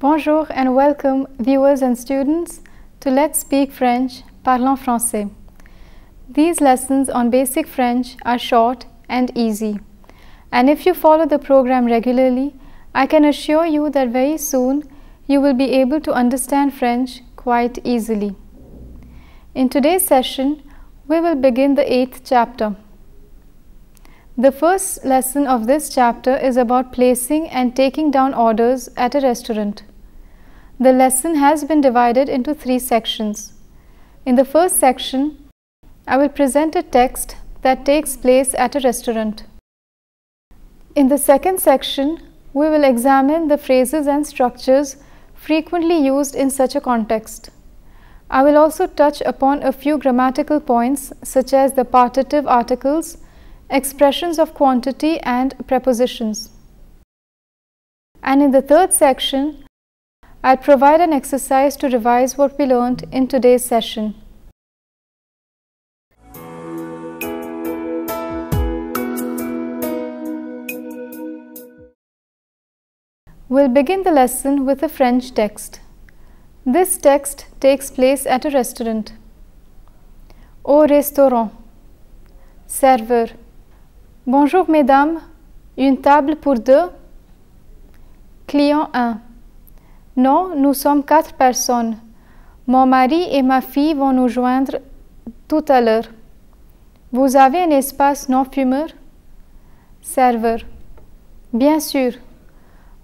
Bonjour and welcome viewers and students to Let's Speak French, Parlons Français. These lessons on basic French are short and easy, and if you follow the program regularly, I can assure you that very soon you will be able to understand French quite easily. In today's session, we will begin the 8th chapter. The first lesson of this chapter is about placing and taking down orders at a restaurant. The lesson has been divided into 3 sections. In the first section, I will present a text that takes place at a restaurant. In the second section, we will examine the phrases and structures frequently used in such a context. I will also touch upon a few grammatical points such as the partitive articles, expressions of quantity and prepositions. And in the third section, I'll provide an exercise to revise what we learned in today's session. We'll begin the lesson with a French text. This text takes place at a restaurant. Au restaurant. Serveur. Bonjour mesdames, une table pour 2? Client 1. Non, nous sommes 4 personnes. Mon mari et ma fille vont nous joindre tout à l'heure. Vous avez un espace non-fumeur? Serveur. Bien sûr.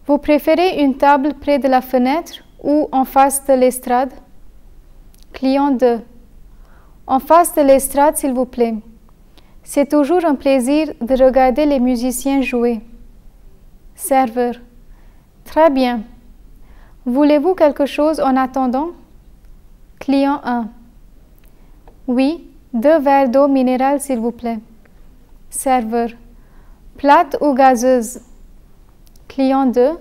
Vous préférez une table près de la fenêtre ou en face de l'estrade? Client 2. En face de l'estrade, s'il vous plaît. C'est toujours un plaisir de regarder les musiciens jouer. Serveur. Très bien. Voulez-vous quelque chose en attendant? Client 1. Oui, 2 verres d'eau minérale, s'il vous plaît. Serveur. Plate ou gazeuse? Client 2.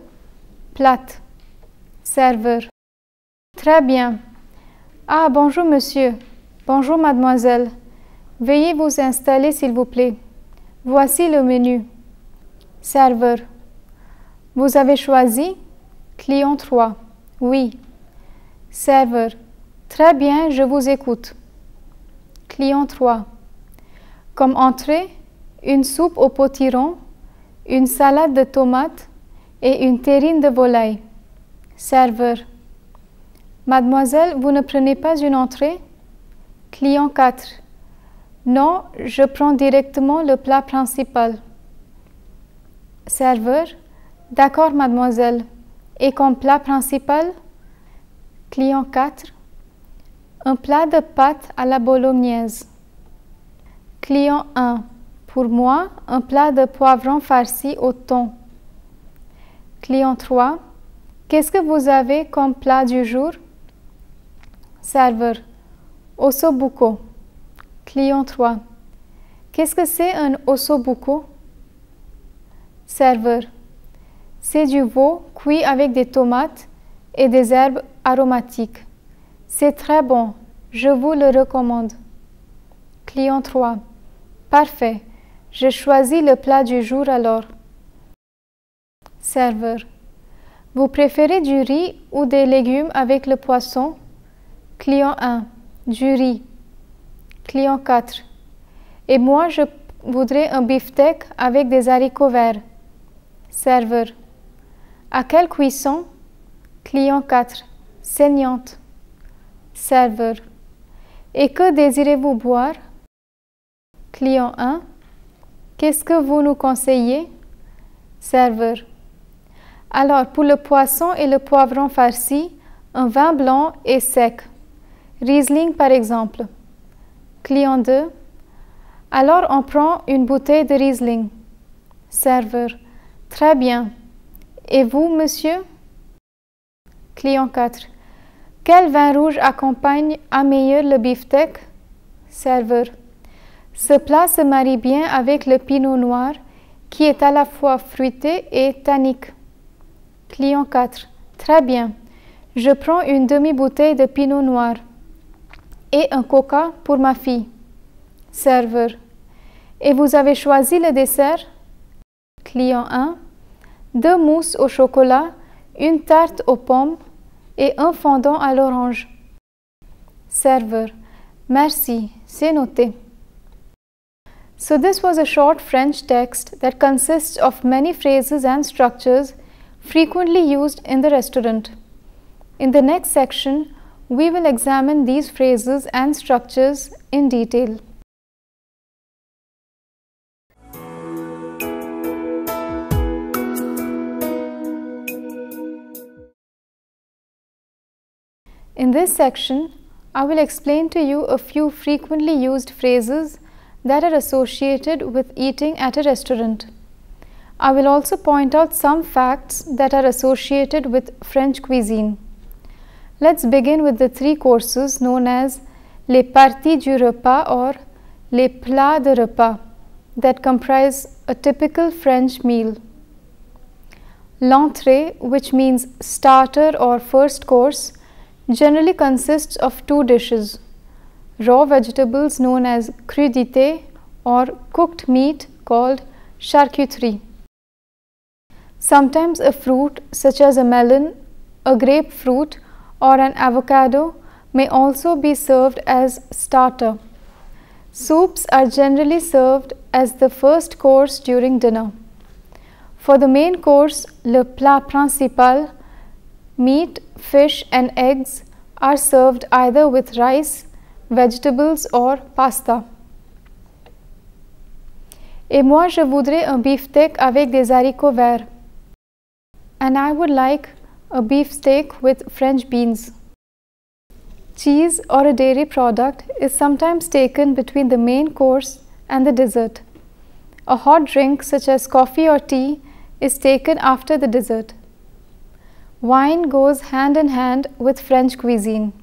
Plate. Serveur. Très bien. Ah, bonjour monsieur. Bonjour mademoiselle. Veuillez vous installer s'il vous plaît. Voici le menu. Serveur. Vous avez choisi? Client 3. Oui. Serveur. Très bien, je vous écoute. Client 3. Comme entrée, une soupe au potiron, une salade de tomates et une terrine de volaille. Serveur. Mademoiselle, vous ne prenez pas une entrée? Client 4. Non, je prends directement le plat principal. Serveur. D'accord, mademoiselle. Et comme plat principal? Client 4. Un plat de pâtes à la bolognaise. Client 1. Pour moi, un plat de poivrons farcis au thon. Client 3. Qu'est-ce que vous avez comme plat du jour? Serveur. Ossobuco. Client 3. Qu'est-ce que c'est un ossobuco? Serveur. C'est du veau cuit avec des tomates et des herbes aromatiques. C'est très bon, je vous le recommande. Client 3. Parfait, je choisis le plat du jour alors. Serveur. Vous préférez du riz ou des légumes avec le poisson? Client 1. Du riz. Client 4. Et moi, je voudrais un beefsteak avec des haricots verts. Serveur. À quelle cuisson? Client 4. Saignante. Serveur. Et que désirez-vous boire? Client 1. Qu'est-ce que vous nous conseillez? Serveur. Alors, pour le poisson et le poivron farci, un vin blanc et sec. Riesling par exemple. Client 2. Alors, on prend une bouteille de Riesling. Serveur. Très bien. Et vous, monsieur? Client 4. Quel vin rouge accompagne à meilleur le beefsteak? Serveur. Ce plat se marie bien avec le pinot noir qui est à la fois fruité et tannique. Client 4. Très bien. Je prends une demi-bouteille de pinot noir et un coca pour ma fille. Serveur. Et vous avez choisi le dessert? Client 1. 2 mousses au chocolat, une tarte aux pommes et un fondant à l'orange. Serveur: merci, c'est noté. So this was a short French text that consists of many phrases and structures frequently used in the restaurant. In the next section, we will examine these phrases and structures in detail. In this section, I will explain to you a few frequently used phrases that are associated with eating at a restaurant. I will also point out some facts that are associated with French cuisine. Let's begin with the three courses known as les parties du repas or les plats de repas that comprise a typical French meal. L'entrée, which means starter or first course, generally consists of two dishes: raw vegetables known as crudités or cooked meat called charcuterie. Sometimes a fruit such as a melon, a grapefruit or an avocado may also be served as starter. Soups are generally served as the first course during dinner. For the main course, le plat principal, meat, fish and eggs are served either with rice, vegetables or pasta. Et moi je voudrais un beefsteak avec des haricots verts. And I would like a beefsteak with French beans. Cheese or a dairy product is sometimes taken between the main course and the dessert. A hot drink such as coffee or tea is taken after the dessert. Wine goes hand in hand with French cuisine.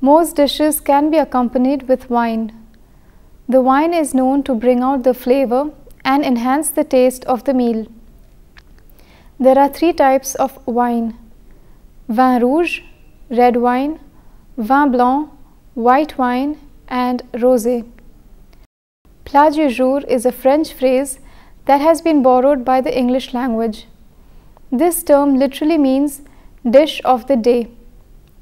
Most dishes can be accompanied with wine. The wine is known to bring out the flavor and enhance the taste of the meal. There are three types of wine: vin rouge, red wine, vin blanc, white wine, and rosé. Plat du jour is a French phrase that has been borrowed by the English language. This term literally means dish of the day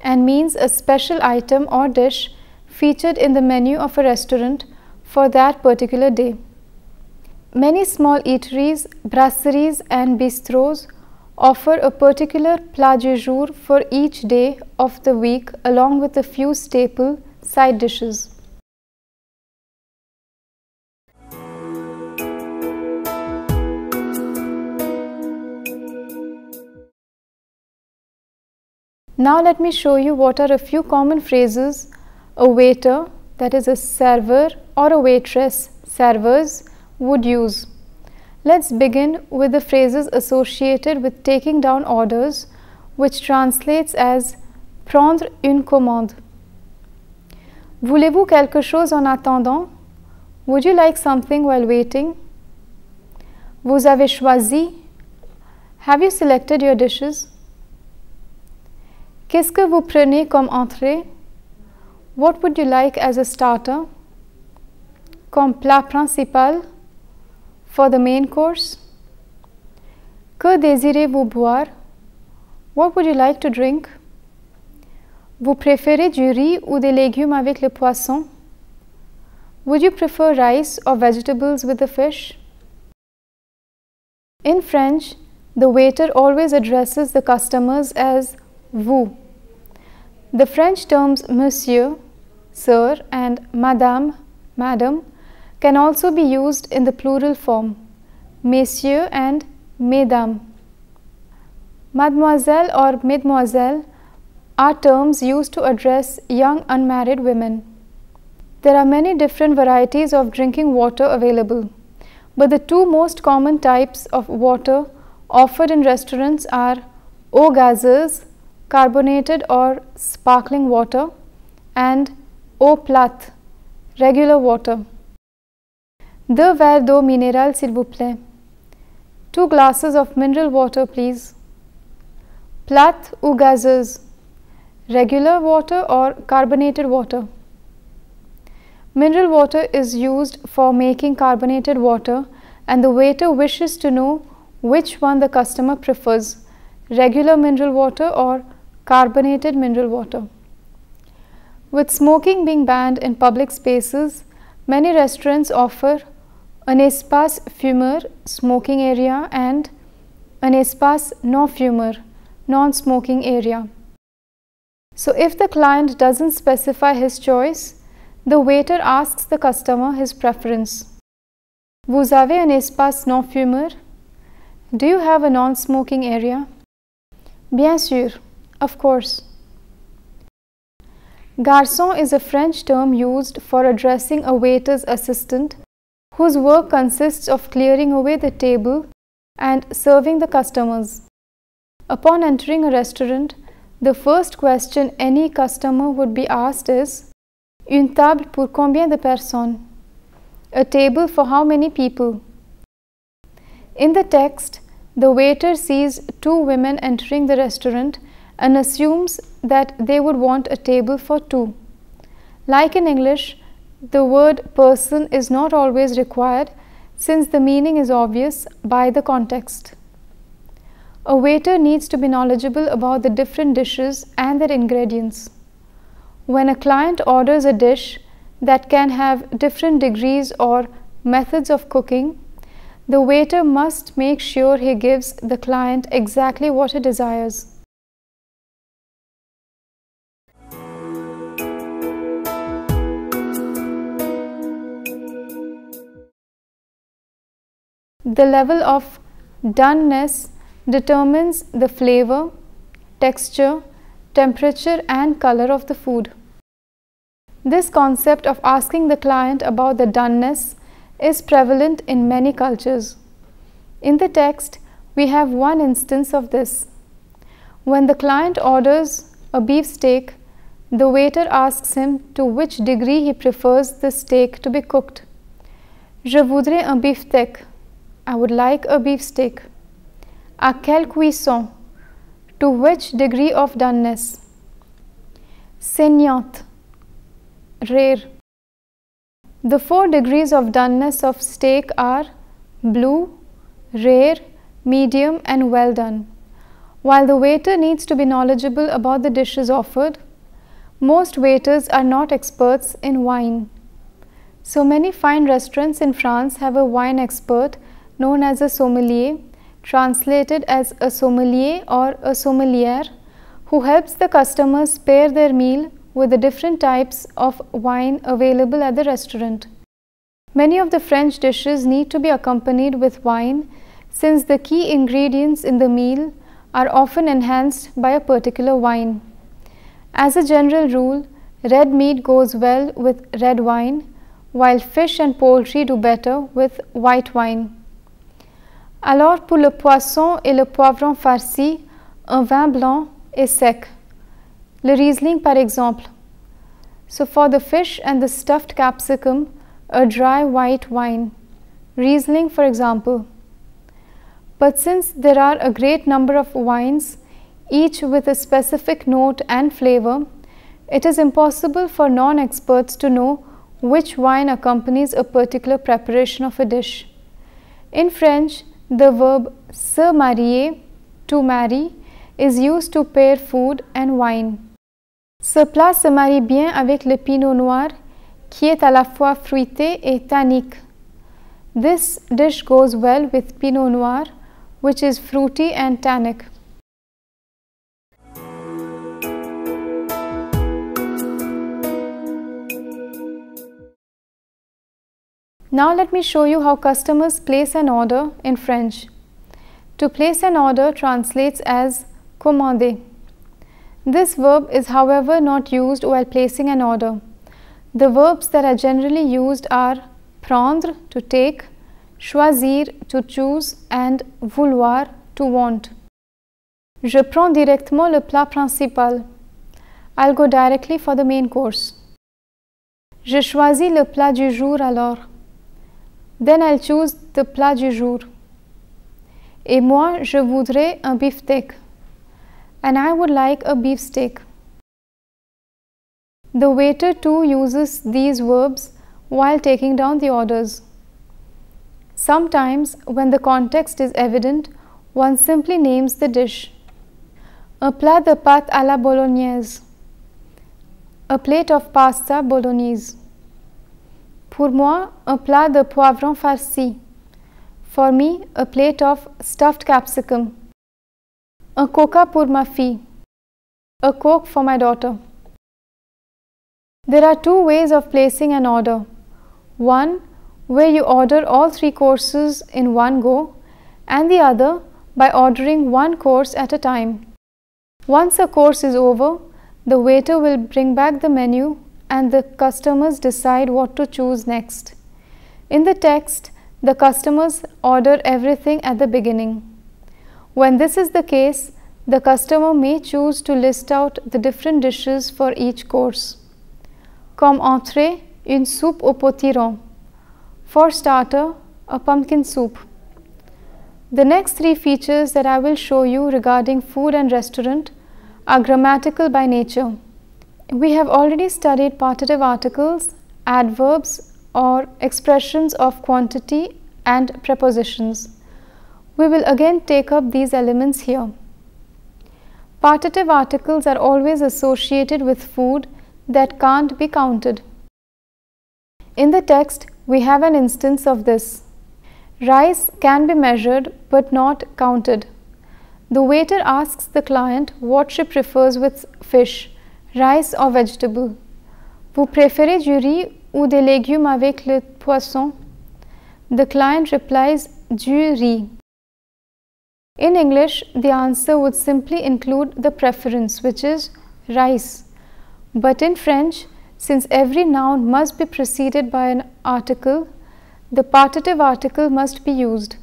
and means a special item or dish featured in the menu of a restaurant for that particular day. Many small eateries, brasseries and bistros offer a particular plat du jour for each day of the week along with a few staple side dishes. Now let me show you what are a few common phrases a waiter, that is a server, or a waitress, servers, would use. Let's begin with the phrases associated with taking down orders, which translates as prendre une commande. Voulez-vous quelque chose en attendant? Would you like something while waiting? Vous avez choisi? Have you selected your dishes? Qu'est-ce que vous prenez comme entrée? What would you like as a starter? Comme plat principal? For the main course? Que désirez-vous boire? What would you like to drink? Vous préférez du riz ou des légumes avec le poisson? Would you prefer rice or vegetables with the fish? In French, the waiter always addresses the customers as vous. The French terms monsieur, sir, and madame, madam, can also be used in the plural form, messieurs and mesdames. Mademoiselle or mesdemoiselles are terms used to address young unmarried women. There are many different varieties of drinking water available, but the two most common types of water offered in restaurants are eau gazeuse, carbonated or sparkling water, and eau plate, regular water. Deux verres d'eau minérale s'il vous plaît. 2 glasses of mineral water please. Plate ou gazeuse, regular water or carbonated water. Mineral water is used for making carbonated water and the waiter wishes to know which one the customer prefers. regular mineral water or carbonated mineral water. With smoking being banned in public spaces, many restaurants offer an espace fumeur smoking area and an espace non fumeur non-smoking area. So if the client doesn't specify his choice, the waiter asks the customer his preference. Vous avez un espace non fumeur? Do you have a non-smoking area? Bien sûr, of course. Garçon is a French term used for addressing a waiter's assistant whose work consists of clearing away the table and serving the customers. Upon entering a restaurant, the first question any customer would be asked is, Une table pour combien de personnes? A table for how many people? In the text, the waiter sees two women entering the restaurant and assumes that they would want a table for two. Like in English, the word person is not always required since the meaning is obvious by the context. A waiter needs to be knowledgeable about the different dishes and their ingredients. When a client orders a dish that can have different degrees or methods of cooking, the waiter must make sure he gives the client exactly what he desires. The level of doneness determines the flavor, texture, temperature and color of the food. This concept of asking the client about the doneness is prevalent in many cultures. In the text, we have one instance of this. When the client orders a beef steak, the waiter asks him to which degree he prefers the steak to be cooked. Je voudrais un beefsteak. I would like a beefsteak. À quelle cuisson? To which degree of doneness? Saignante. Rare. The 4 degrees of doneness of steak are blue, rare, medium and well done. While the waiter needs to be knowledgeable about the dishes offered, most waiters are not experts in wine. So many fine restaurants in France have a wine expert known as a sommelier, translated as a sommelier or a sommelier, who helps the customers pair their meal with the different types of wine available at the restaurant. Many of the French dishes need to be accompanied with wine since the key ingredients in the meal are often enhanced by a particular wine. As a general rule, red meat goes well with red wine, while fish and poultry do better with white wine. Alors pour le poisson et le poivron farci, un vin blanc et sec. Le Riesling par exemple. So for the fish and the stuffed capsicum, a dry white wine. Riesling for example. But since there are a great number of wines, each with a specific note and flavor, it is impossible for non-experts to know which wine accompanies a particular preparation of a dish. In French, the verb se marier, to marry, is used to pair food and wine. Ce plat se marie bien avec le pinot noir, qui est à la fois fruité et tannique. This dish goes well with pinot noir, which is fruity and tannic. Now let me show you how customers place an order in French. To place an order translates as commander. This verb is however not used while placing an order. The verbs that are generally used are prendre, to take, choisir, to choose, and vouloir, to want. Je prends directement le plat principal. I'll go directly for the main course. Je choisis le plat du jour alors. Then I'll choose the plat du jour. Et moi, je voudrais un beefsteak. And I would like a beefsteak. The waiter too uses these verbs while taking down the orders. Sometimes, when the context is evident, one simply names the dish. Un plat de pâtes à la bolognaise. A plate of pasta bolognese. Pour moi, un plat de poivron farci. For me, a plate of stuffed capsicum. Un coca pour ma fille. A coke for my daughter. There are two ways of placing an order. One, where you order all 3 courses in one go, and the other by ordering one course at a time. Once a course is over, the waiter will bring back the menu and the customers decide what to choose next. In the text, the customers order everything at the beginning. When this is the case, the customer may choose to list out the different dishes for each course. Comme entrée, une soupe au potiron. For starter, a pumpkin soup. The next 3 features that I will show you regarding food and restaurant are grammatical by nature. We have already studied partitive articles, adverbs or expressions of quantity and prepositions. We will again take up these elements here. Partitive articles are always associated with food that can't be counted. In the text, we have an instance of this. Rice can be measured but not counted. The waiter asks the client what she prefers with fish, rice or vegetable. Vous préférez du riz ou des légumes avec le poisson? The client replies, du riz. In English, the answer would simply include the preference, which is rice. But in French, since every noun must be preceded by an article, the partitive article must be used.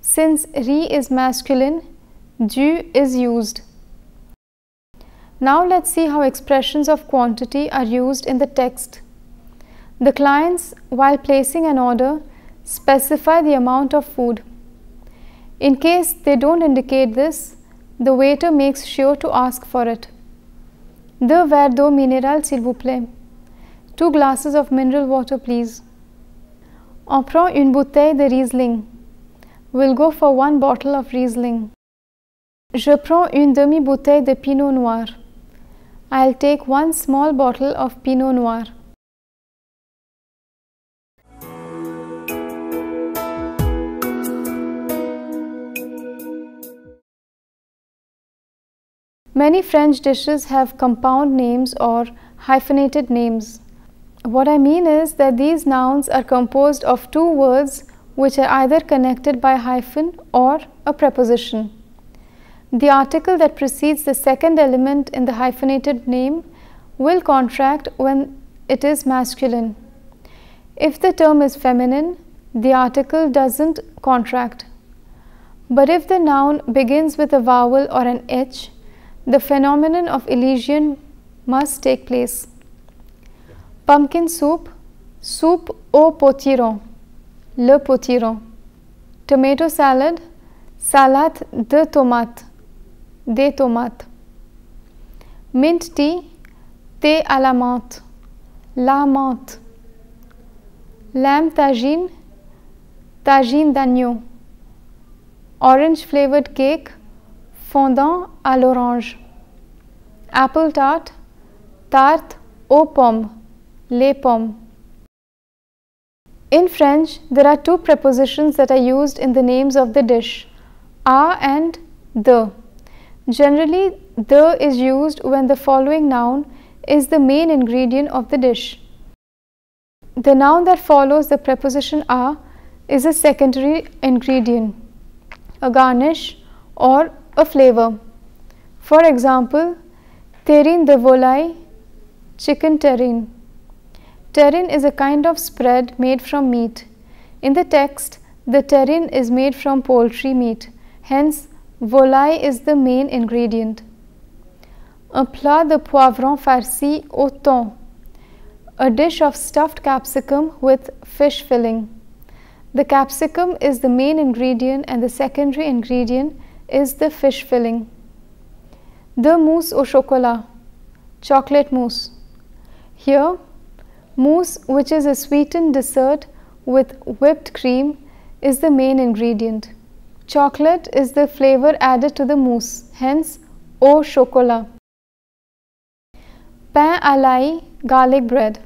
Since riz is masculine, du is used. Now let's see how expressions of quantity are used in the text. The clients, while placing an order, specify the amount of food. In case they don't indicate this, the waiter makes sure to ask for it. 2 verres d'eau minérale s'il vous plaît. 2 glasses of mineral water please. On prend une bouteille de Riesling. We'll go for 1 bottle of Riesling. Je prends une demi-bouteille de Pinot Noir. I'll take 1 small bottle of Pinot Noir. Many French dishes have compound names or hyphenated names. What I mean is that these nouns are composed of 2 words which are either connected by hyphen or a preposition. The article that precedes the second element in the hyphenated name will contract when it is masculine. If the term is feminine, the article doesn't contract. But if the noun begins with a vowel or an H, the phenomenon of elision must take place. Pumpkin soup, soupe au potiron, le potiron. Tomato salad, salade de tomate, des tomates. Mint tea, thé à la menthe, la menthe. Lamb tagine, tagine d'agneau. Orange flavored cake, fondant à l'orange. Apple tart, tarte aux pommes, les pommes. In French, there are 2 prepositions that are used in the names of the dish, a and the. Generally, the is used when the following noun is the main ingredient of the dish. The noun that follows the preposition a is a secondary ingredient, a garnish or a flavor. For example, terrine de volaille, chicken terrine. Terrine is a kind of spread made from meat. In the text, the terrine is made from poultry meat. Hence, volaille is the main ingredient. Un plat de poivron farci au thon, a dish of stuffed capsicum with fish filling. The capsicum is the main ingredient and the secondary ingredient is the fish filling. De mousse au chocolat, chocolate mousse. Here, mousse, which is a sweetened dessert with whipped cream, is the main ingredient. Chocolate is the flavor added to the mousse, hence au chocolat. Pain à l'ail, garlic bread.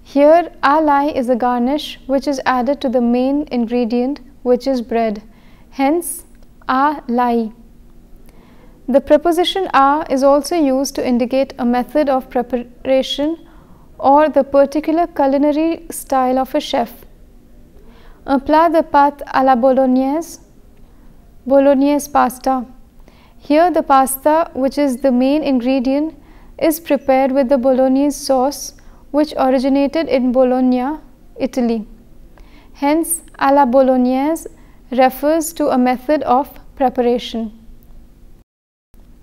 Here, à l'ail is a garnish which is added to the main ingredient, which is bread. Hence, à l'ail. The preposition à is also used to indicate a method of preparation or the particular culinary style of a chef. Un plat de pâtes à la bolognaise, bolognaise pasta. Here, the pasta, which is the main ingredient, is prepared with the bolognese sauce, which originated in Bologna, Italy. Hence, à la bolognaise refers to a method of preparation.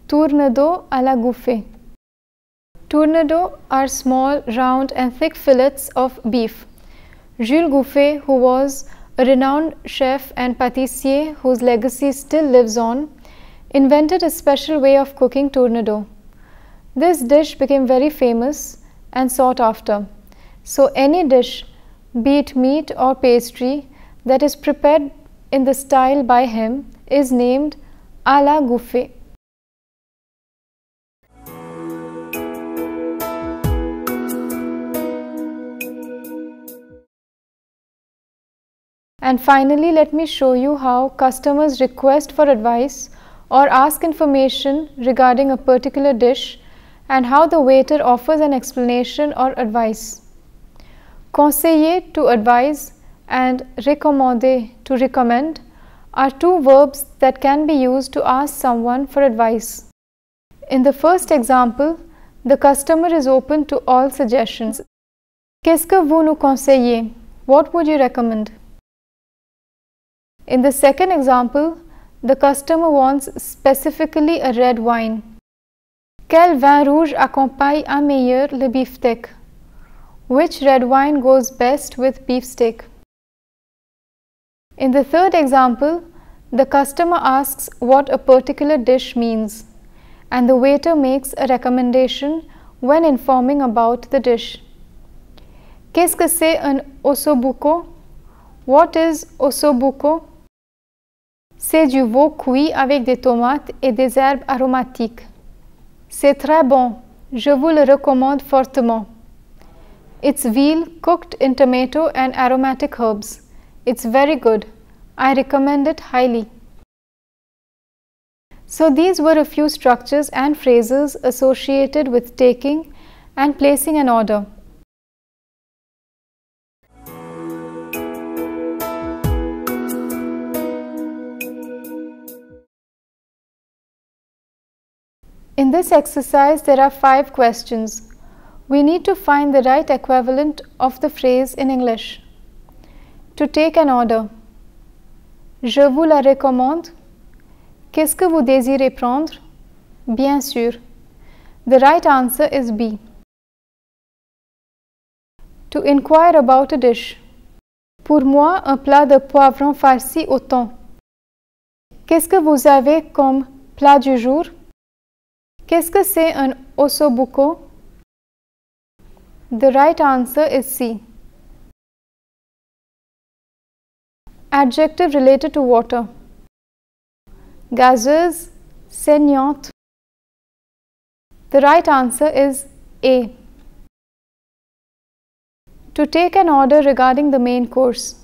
Tournedos à la gouffée. Tournedos are small, round and thick fillets of beef. Jules Gouffet, who was a renowned chef and pâtissier whose legacy still lives on, invented a special way of cooking tournedos. This dish became very famous and sought after. So any dish, be it meat or pastry, that is prepared in the style by him is named à la Gouffet. And finally, let me show you how customers request for advice or ask information regarding a particular dish and how the waiter offers an explanation or advice. Conseiller, to advise, and recommander, to recommend, are two verbs that can be used to ask someone for advice. In the first example, the customer is open to all suggestions. Qu'est-ce que vous nous conseillez? What would you recommend? In the second example, the customer wants specifically a red wine. Quel vin rouge accompagne à meilleur le beefsteak? Which red wine goes best with beefsteak? In the third example, the customer asks what a particular dish means, and the waiter makes a recommendation when informing about the dish. Qu'est-ce que c'est un ossobuco? What is ossobuco? C'est du veau cuit avec des tomates et des herbes aromatiques. C'est très bon, je vous le recommande fortement. It's veal cooked in tomato and aromatic herbs. It's very good. I recommend it highly. So these were a few structures and phrases associated with taking and placing an order. In this exercise, there are 5 questions. We need to find the right equivalent of the phrase in English. To take an order. Je vous la recommande. Qu'est-ce que vous désirez prendre? Bien sûr. The right answer is B. To inquire about a dish. Pour moi, un plat de poivron farci au thon. Qu'est-ce que vous avez comme plat du jour? Qu'est-ce que c'est un ossobuco? The right answer is C. Adjective related to water. Gazeuse, saignante. The right answer is A. To take an order regarding the main course.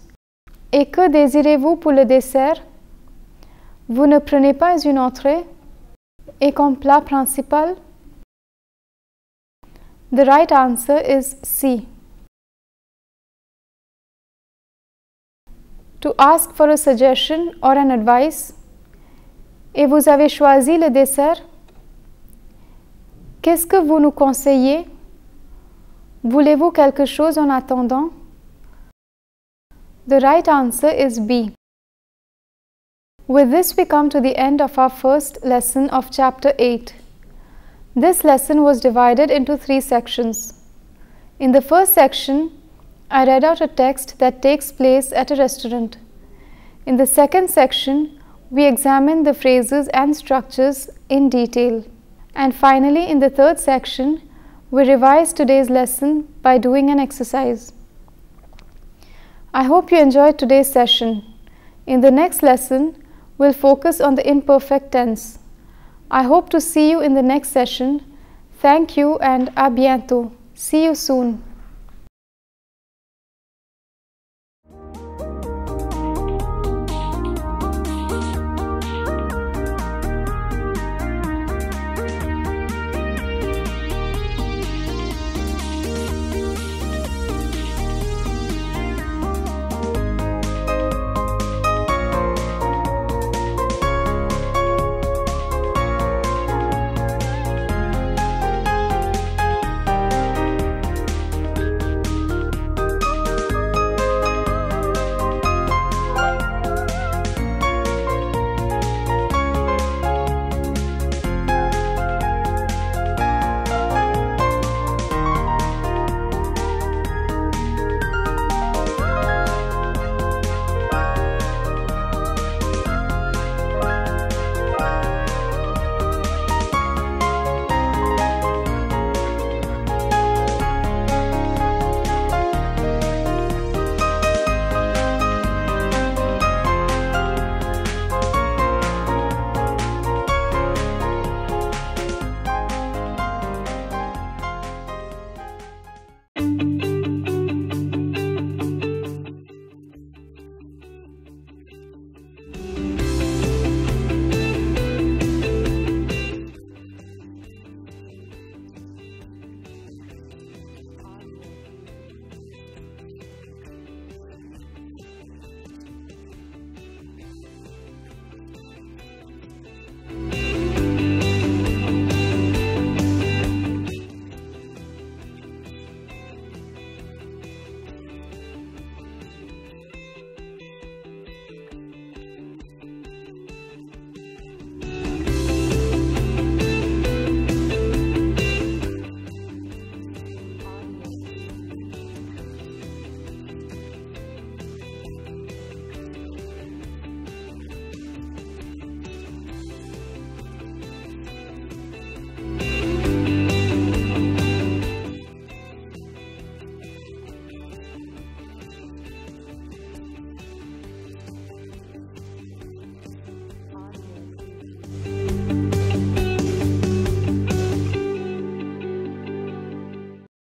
Et que désirez-vous pour le dessert? Vous ne prenez pas une entrée? Et comme plat principal? The right answer is C. To ask for a suggestion or an advice. Et vous avez choisi le dessert? Qu'est-ce que vous nous conseillez? Voulez-vous quelque chose en attendant? The right answer is B. With this, we come to the end of our first lesson of Chapter 8. This lesson was divided into 3 sections. In the first section, I read out a text that takes place at a restaurant. In the second section, we examined the phrases and structures in detail. And finally, in the third section, we revised today's lesson by doing an exercise. I hope you enjoyed today's session. In the next lesson, we'll focus on the imperfect tense. I hope to see you in the next session. Thank you and à bientôt. See you soon.